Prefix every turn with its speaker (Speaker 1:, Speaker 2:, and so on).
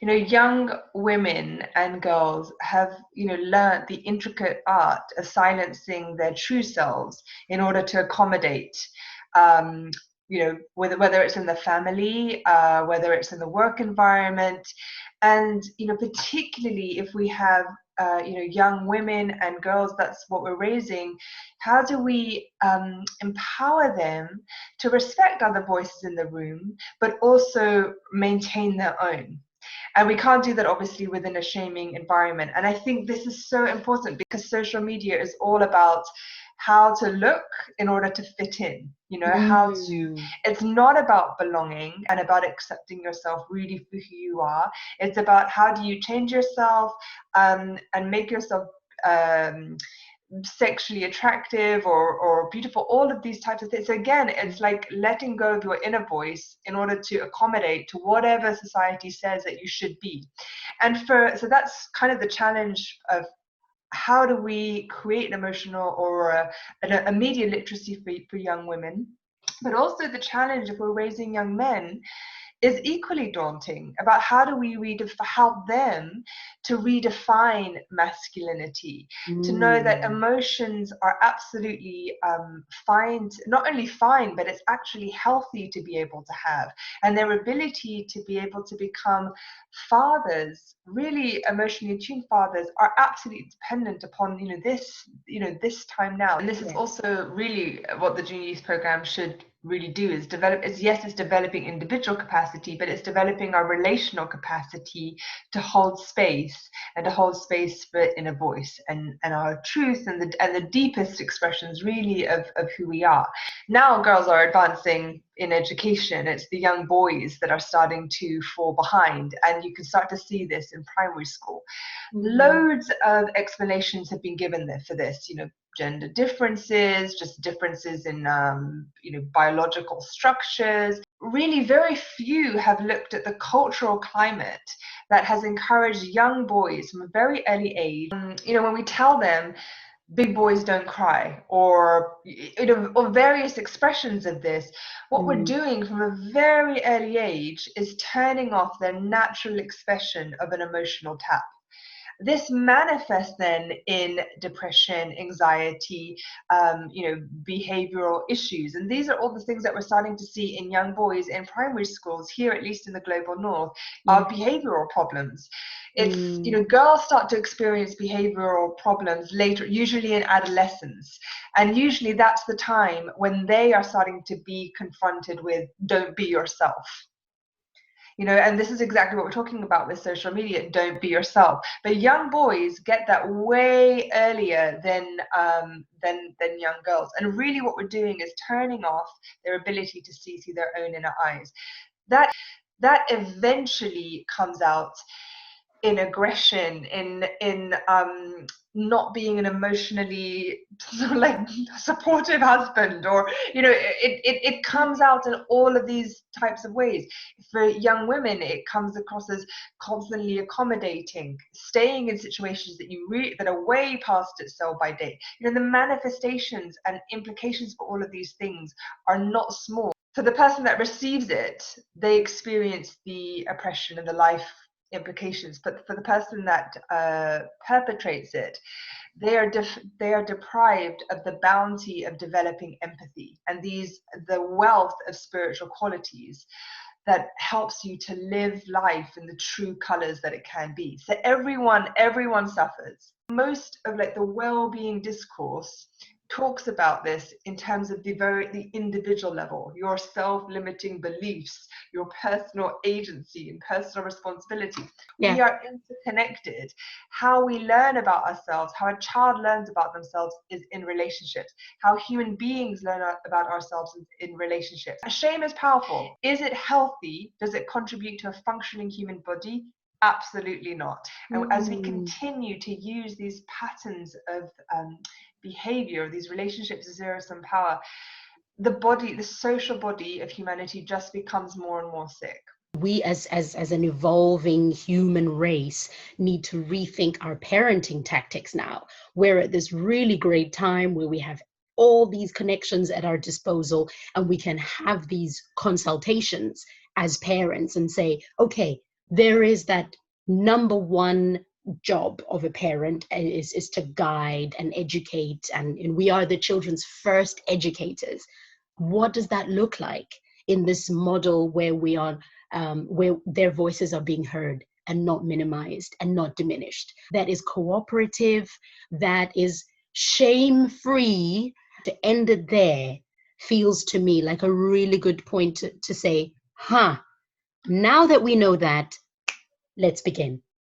Speaker 1: Young women and girls have, learned the intricate art of silencing their true selves in order to accommodate, um, whether it's in the family, whether it's in the work environment, and particularly if we have young women and girls, that's what we're raising. How do we empower them to respect other voices in the room, but also maintain their own? And we can't do that obviously within a shaming environment. And I think this is so important because social media is all about how to look in order to fit in, it's not about belonging and about accepting yourself really for who you are. It's about how do you change yourself, and make yourself sexually attractive or beautiful, all of these types of things. So again, it's like letting go of your inner voice in order to accommodate to whatever society says that you should be. So that's kind of the challenge of how do we create an emotional or a media literacy for young women, but also the challenge if we're raising young men is equally daunting about how do we help them to redefine masculinity, to know that emotions are absolutely fine, not only fine, but it's actually healthy to be able to have, and their ability to be able to become fathers, really emotionally attuned fathers, are absolutely dependent upon this time now. And this is also really what the junior youth program should really do, is develop. It's developing individual capacity, but it's developing our relational capacity to hold space, and to hold space for inner voice and our truth and the deepest expressions really of who we are. Now girls are advancing in education. It's the young boys that are starting to fall behind, and you can start to see this in primary school. Loads of explanations have been given there for this, gender differences, just differences in biological structures. Really very few have looked at the cultural climate that has encouraged young boys from a very early age, when we tell them big boys don't cry, or or various expressions of this, what we're doing from a very early age is turning off their natural expression of an emotional tap. This manifests then in depression, anxiety, behavioral issues. And these are all the things that we're starting to see in young boys in primary schools here, at least in the global north, are behavioral problems. It's, girls start to experience behavioral problems later, usually in adolescence. And usually that's the time when they are starting to be confronted with don't be yourself. And this is exactly what we're talking about with social media. Don't be yourself. But young boys get that way earlier than young girls. And really what we're doing is turning off their ability to see through their own inner eyes. That eventually comes out in aggression, in not being an emotionally sort of like supportive husband, or it comes out in all of these types of ways. For young women, it comes across as constantly accommodating, staying in situations that are way past its sell by date. The manifestations and implications for all of these things are not small. For the person that receives it, they experience the oppression and the life implications, but for the person that perpetrates it, they are deprived of the bounty of developing empathy and the wealth of spiritual qualities that helps you to live life in the true colors that it can be. So everyone suffers. Most of the well-being discourse talks about this in terms of the individual level, your self-limiting beliefs, your personal agency and personal responsibility. We are interconnected. How we learn about ourselves, how a child learns about themselves, is in relationships. How human beings learn about ourselves is in relationships. Shame is powerful. Is it healthy? Does it contribute to a functioning human body? Absolutely not. And as we continue to use these patterns of behavior, these relationships of zero-sum power, the social body of humanity just becomes more and more sick.
Speaker 2: We as an evolving human race need to rethink our parenting tactics now. We're at this really great time where we have all these connections at our disposal, and we can have these consultations as parents and say, okay, there is that number one job of a parent is to guide and educate, and we are the children's first educators. What does that look like in this model where we are, where their voices are being heard and not minimized and not diminished? That is cooperative, that is shame-free. To end it there feels to me like a really good point to say, now that we know that, let's begin.